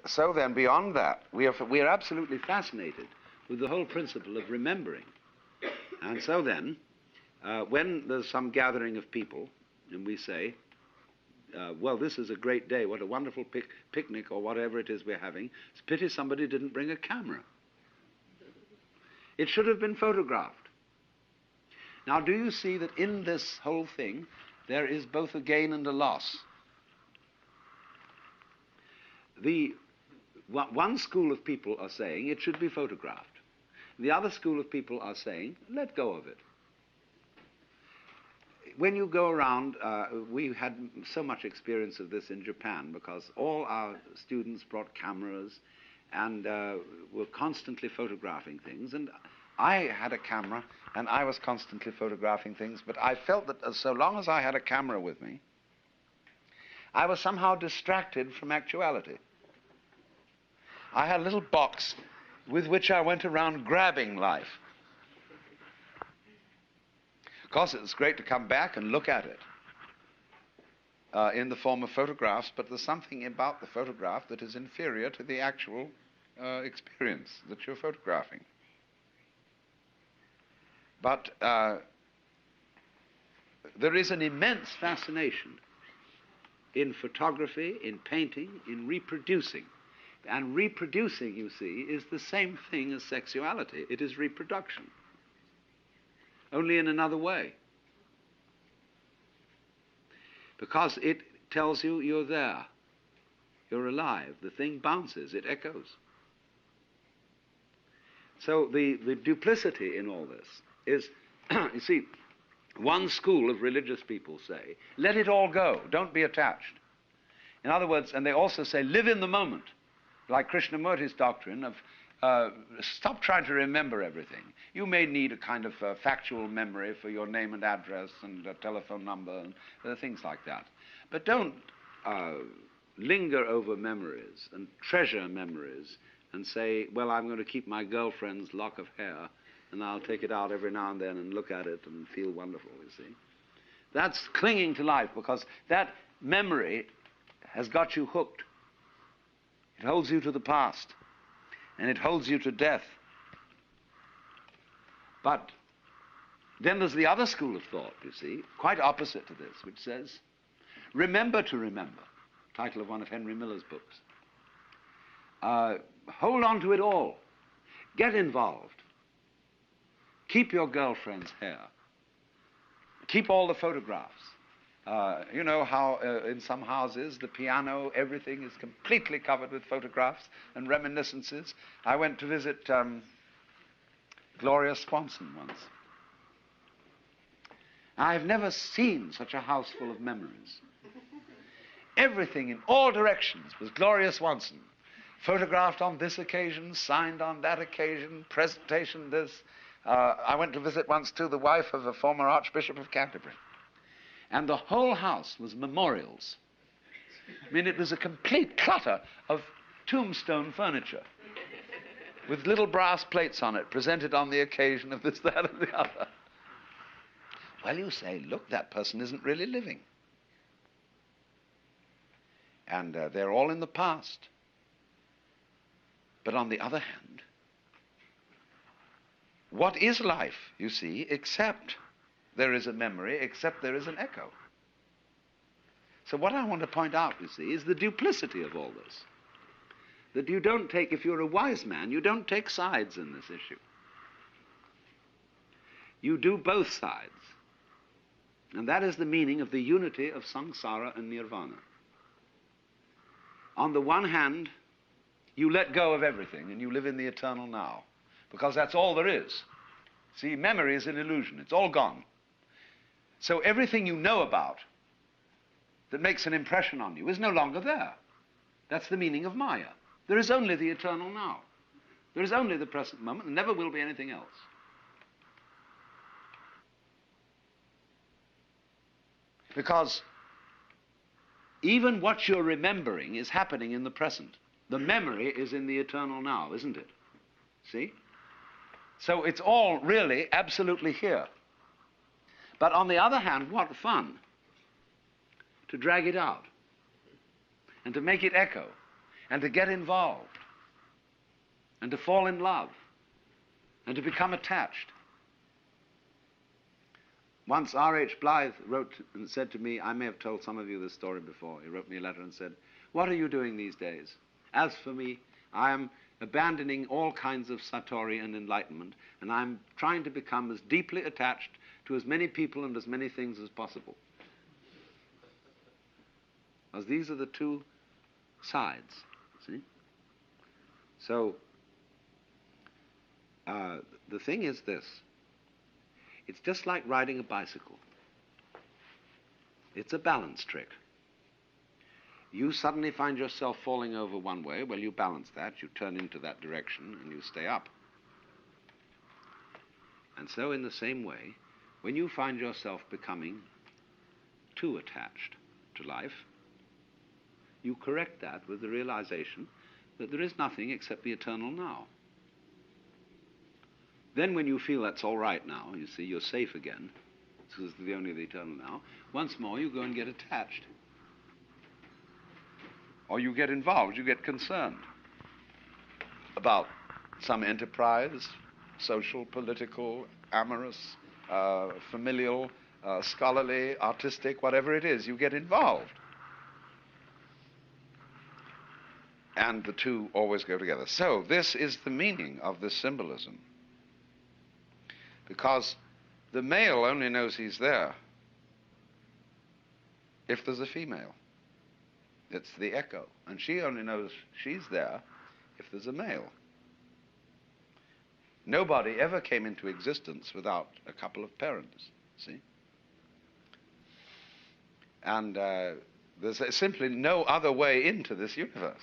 so then, beyond that, we are absolutely fascinated with the whole principle of remembering. And so then, when there's some gathering of people, and we say, well, this is a great day, what a wonderful picnic, or whatever it is we're having, it's a pity somebody didn't bring a camera. It should have been photographed. Now, do you see that in this whole thing, there is both a gain and a loss? One school of people are saying it should be photographed. The other school of people are saying, let go of it. When you go around, we had so much experience of this in Japan because all our students brought cameras and were constantly photographing things. And I had a camera and I was constantly photographing things, but I felt that so long as I had a camera with me, I was somehow distracted from actuality. I had a little box with which I went around grabbing life. Of course, it's great to come back and look at it in the form of photographs, but there's something about the photograph that is inferior to the actual experience that you're photographing. But there is an immense fascination in photography, in painting, in reproducing. And reproducing, you see, is the same thing as sexuality. It is reproduction, only in another way. Because it tells you you're there, you're alive, the thing bounces, it echoes. So the duplicity in all this is, you see, one school of religious people say, let it all go, don't be attached. In other words, and they also say, live in the moment, like Krishnamurti's doctrine of stop trying to remember everything. You may need a kind of factual memory for your name and address and a telephone number and things like that. But don't linger over memories and treasure memories and say, well, I'm going to keep my girlfriend's lock of hair and I'll take it out every now and then and look at it and feel wonderful, you see. That's clinging to life because that memory has got you hooked. It holds you to the past, and it holds you to death. But then there's the other school of thought, you see, quite opposite to this, which says, remember to remember, title of one of Henry Miller's books. Hold on to it all. Get involved. Keep your girlfriend's hair. Keep all the photographs. You know how in some houses, the piano, everything is completely covered with photographs and reminiscences. I went to visit Gloria Swanson once. I've never seen such a house full of memories. Everything in all directions was Gloria Swanson. Photographed on this occasion, signed on that occasion, presentation this. I went to visit once too the wife of a former Archbishop of Canterbury. And the whole house was memorials. I mean, it was a complete clutter of tombstone furniture with little brass plates on it, presented on the occasion of this, that, and the other. Well, you say, look, that person isn't really living. And they're all in the past. But on the other hand, what is life, you see, except there is a memory, except there is an echo. So what I want to point out, you see, is the duplicity of all this. That you don't take, if you're a wise man, you don't take sides in this issue. You do both sides. And that is the meaning of the unity of samsara and nirvana. On the one hand, you let go of everything and you live in the eternal now, because that's all there is. See, memory is an illusion. It's all gone. So everything you know about that makes an impression on you is no longer there. That's the meaning of Maya. There is only the eternal now. There is only the present moment. There never will be anything else. Because even what you're remembering is happening in the present. The memory is in the eternal now, isn't it? See? So it's all really absolutely here. But on the other hand, what fun to drag it out and to make it echo and to get involved, and to fall in love, and to become attached. Once R.H. Blythe wrote and said to me, I may have told some of you this story before, he wrote me a letter and said, "What are you doing these days? As for me, I am abandoning all kinds of satori and enlightenment, and I'm trying to become as deeply attached to as many people and as many things as possible." Because these are the two sides, see? So, the thing is this. It's just like riding a bicycle. It's a balance trick. You suddenly find yourself falling over one way, well, you balance that, you turn into that direction, and you stay up. And so in the same way, when you find yourself becoming too attached to life, you correct that with the realization that there is nothing except the eternal now. Then when you feel that's all right now, you see, you're safe again, this is the only the eternal now, once more you go and get attached. Or you get involved, you get concerned about some enterprise, social, political, amorous, familial, scholarly, artistic, whatever it is, you get involved. And the two always go together. So this is the meaning of this symbolism. Because the male only knows he's there if there's a female. It's the echo. And she only knows she's there if there's a male. Nobody ever came into existence without a couple of parents, see? And there's simply no other way into this universe.